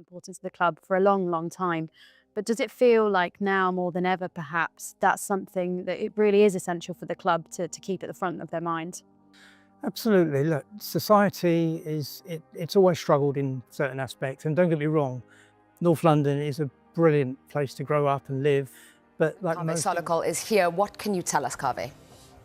important to the club for a long, long time. But does it feel like now more than ever, perhaps, that's something that it really is essential for the club to keep at the front of their mind? Absolutely. Look, society it's always struggled in certain aspects. And don't get me wrong, North London is a brilliant place to grow up and live. But like Kaveh Solhekol is here. What can you tell us, Kaveh?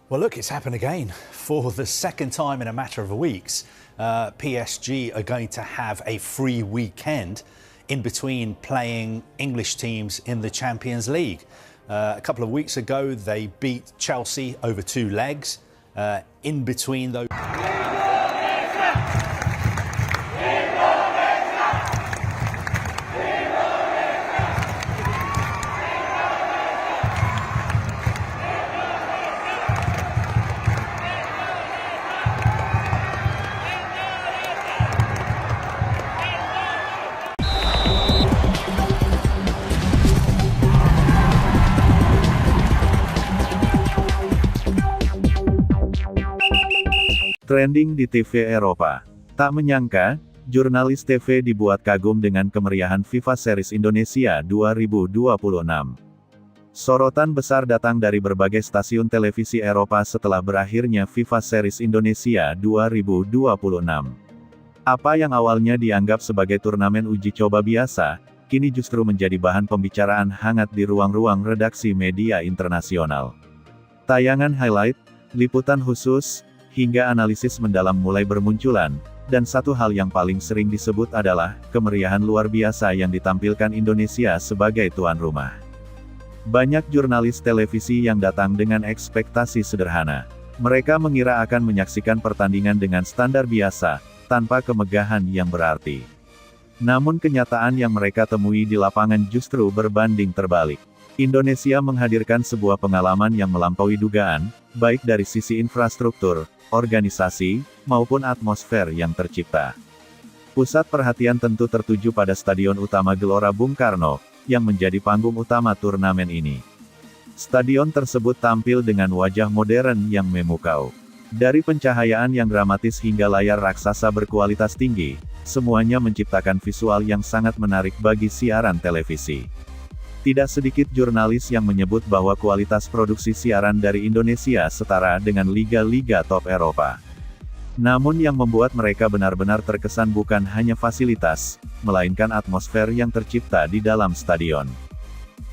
Well, look, it's happened again. For the second time in a matter of weeks, PSG are going to have a free weekend in between playing English teams in the Champions League. A couple of weeks ago, they beat Chelsea over 2 legs. In between those. Trending di TV Eropa. Tak menyangka, jurnalis TV dibuat kagum dengan kemeriahan FIFA Series Indonesia 2026. Sorotan besar datang dari berbagai stasiun televisi Eropa setelah berakhirnya FIFA Series Indonesia 2026. Apa yang awalnya dianggap sebagai turnamen uji coba biasa, kini justru menjadi bahan pembicaraan hangat di ruang-ruang redaksi media internasional. Tayangan highlight, liputan khusus, hingga analisis mendalam mulai bermunculan, dan satu hal yang paling sering disebut adalah kemeriahan luar biasa yang ditampilkan Indonesia sebagai tuan rumah. Banyak jurnalis televisi yang datang dengan ekspektasi sederhana. Mereka mengira akan menyaksikan pertandingan dengan standar biasa, tanpa kemegahan yang berarti. Namun kenyataan yang mereka temui di lapangan justru berbanding terbalik. Indonesia menghadirkan sebuah pengalaman yang melampaui dugaan, baik dari sisi infrastruktur, organisasi, maupun atmosfer yang tercipta. Pusat perhatian tentu tertuju pada Stadion Utama Gelora Bung Karno, yang menjadi panggung utama turnamen ini. Stadion tersebut tampil dengan wajah modern yang memukau. Dari pencahayaan yang dramatis hingga layar raksasa berkualitas tinggi, semuanya menciptakan visual yang sangat menarik bagi siaran televisi. Tidak sedikit jurnalis yang menyebut bahwa kualitas produksi siaran dari Indonesia setara dengan liga-liga top Eropa. Namun yang membuat mereka benar-benar terkesan bukan hanya fasilitas, melainkan atmosfer yang tercipta di dalam stadion.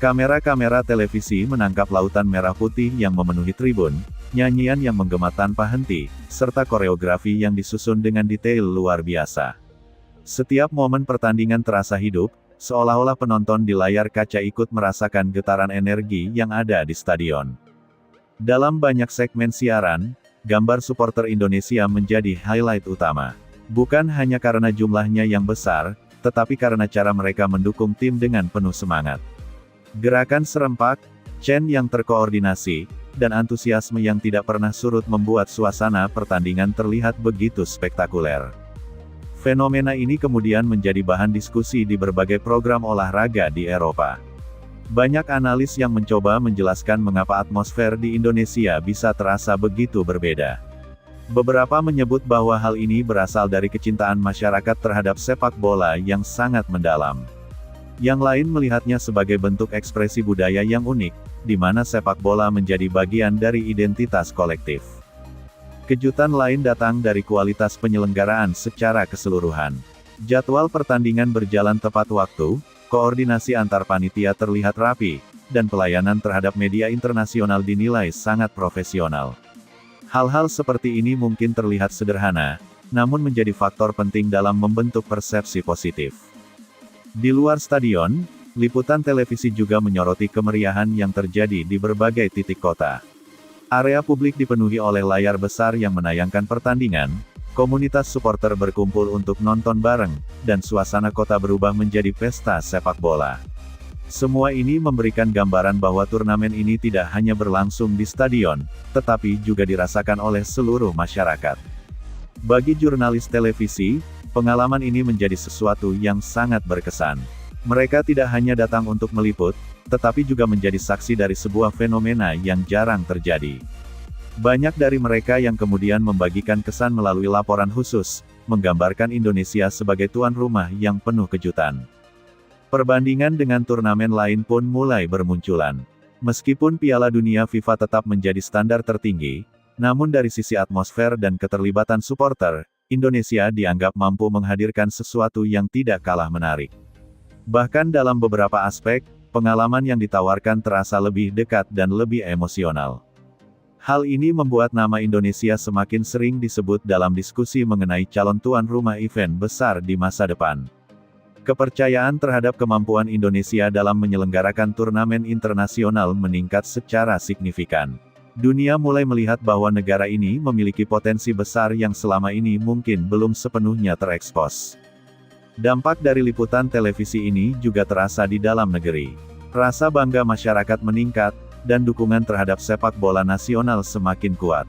Kamera-kamera televisi menangkap lautan merah putih yang memenuhi tribun, nyanyian yang menggema tanpa henti, serta koreografi yang disusun dengan detail luar biasa. Setiap momen pertandingan terasa hidup, seolah-olah penonton di layar kaca ikut merasakan getaran energi yang ada di stadion. Dalam banyak segmen siaran, gambar supporter Indonesia menjadi highlight utama. Bukan hanya karena jumlahnya yang besar, tetapi karena cara mereka mendukung tim dengan penuh semangat. Gerakan serempak, chant yang terkoordinasi, dan antusiasme yang tidak pernah surut membuat suasana pertandingan terlihat begitu spektakuler. Fenomena ini kemudian menjadi bahan diskusi di berbagai program olahraga di Eropa. Banyak analis yang mencoba menjelaskan mengapa atmosfer di Indonesia bisa terasa begitu berbeda. Beberapa menyebut bahwa hal ini berasal dari kecintaan masyarakat terhadap sepak bola yang sangat mendalam. Yang lain melihatnya sebagai bentuk ekspresi budaya yang unik, di mana sepak bola menjadi bagian dari identitas kolektif. Kejutan lain datang dari kualitas penyelenggaraan secara keseluruhan. Jadwal pertandingan berjalan tepat waktu, koordinasi antar panitia terlihat rapi, dan pelayanan terhadap media internasional dinilai sangat profesional. Hal-hal seperti ini mungkin terlihat sederhana, namun menjadi faktor penting dalam membentuk persepsi positif. Di luar stadion, liputan televisi juga menyoroti kemeriahan yang terjadi di berbagai titik kota. Area publik dipenuhi oleh layar besar yang menayangkan pertandingan, komunitas supporter berkumpul untuk nonton bareng, dan suasana kota berubah menjadi pesta sepak bola. Semua ini memberikan gambaran bahwa turnamen ini tidak hanya berlangsung di stadion, tetapi juga dirasakan oleh seluruh masyarakat. Bagi jurnalis televisi, pengalaman ini menjadi sesuatu yang sangat berkesan. Mereka tidak hanya datang untuk meliput, tetapi juga menjadi saksi dari sebuah fenomena yang jarang terjadi. Banyak dari mereka yang kemudian membagikan kesan melalui laporan khusus, menggambarkan Indonesia sebagai tuan rumah yang penuh kejutan. Perbandingan dengan turnamen lain pun mulai bermunculan. Meskipun Piala Dunia FIFA tetap menjadi standar tertinggi, namun dari sisi atmosfer dan keterlibatan supporter, Indonesia dianggap mampu menghadirkan sesuatu yang tidak kalah menarik. Bahkan dalam beberapa aspek, pengalaman yang ditawarkan terasa lebih dekat dan lebih emosional. Hal ini membuat nama Indonesia semakin sering disebut dalam diskusi mengenai calon tuan rumah event besar di masa depan. Kepercayaan terhadap kemampuan Indonesia dalam menyelenggarakan turnamen internasional meningkat secara signifikan. Dunia mulai melihat bahwa negara ini memiliki potensi besar yang selama ini mungkin belum sepenuhnya terekspos. Dampak dari liputan televisi ini juga terasa di dalam negeri. Rasa bangga masyarakat meningkat, dan dukungan terhadap sepak bola nasional semakin kuat.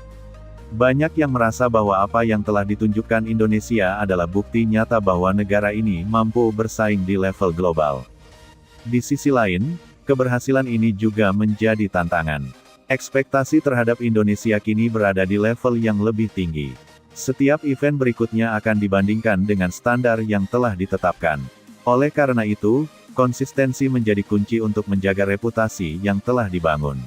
Banyak yang merasa bahwa apa yang telah ditunjukkan Indonesia adalah bukti nyata bahwa negara ini mampu bersaing di level global. Di sisi lain, keberhasilan ini juga menjadi tantangan. Ekspektasi terhadap Indonesia kini berada di level yang lebih tinggi. Setiap event berikutnya akan dibandingkan dengan standar yang telah ditetapkan. Oleh karena itu, konsistensi menjadi kunci untuk menjaga reputasi yang telah dibangun.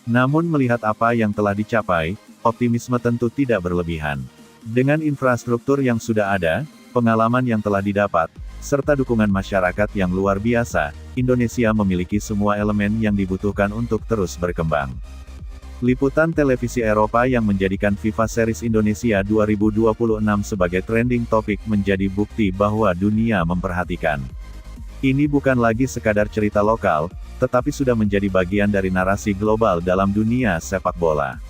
Namun melihat apa yang telah dicapai, optimisme tentu tidak berlebihan. Dengan infrastruktur yang sudah ada, pengalaman yang telah didapat, serta dukungan masyarakat yang luar biasa, Indonesia memiliki semua elemen yang dibutuhkan untuk terus berkembang. Liputan televisi Eropa yang menjadikan FIFA Series Indonesia 2026 sebagai trending topik menjadi bukti bahwa dunia memperhatikan. Ini bukan lagi sekadar cerita lokal, tetapi sudah menjadi bagian dari narasi global dalam dunia sepak bola.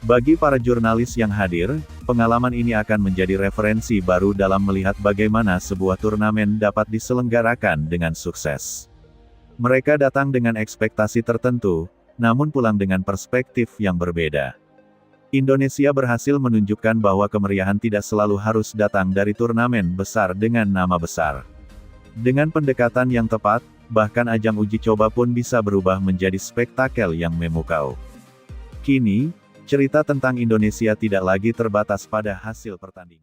Bagi para jurnalis yang hadir, pengalaman ini akan menjadi referensi baru dalam melihat bagaimana sebuah turnamen dapat diselenggarakan dengan sukses. Mereka datang dengan ekspektasi tertentu, namun pulang dengan perspektif yang berbeda. Indonesia berhasil menunjukkan bahwa kemeriahan tidak selalu harus datang dari turnamen besar dengan nama besar. Dengan pendekatan yang tepat, bahkan ajang uji coba pun bisa berubah menjadi spektakel yang memukau. Kini, cerita tentang Indonesia tidak lagi terbatas pada hasil pertandingan.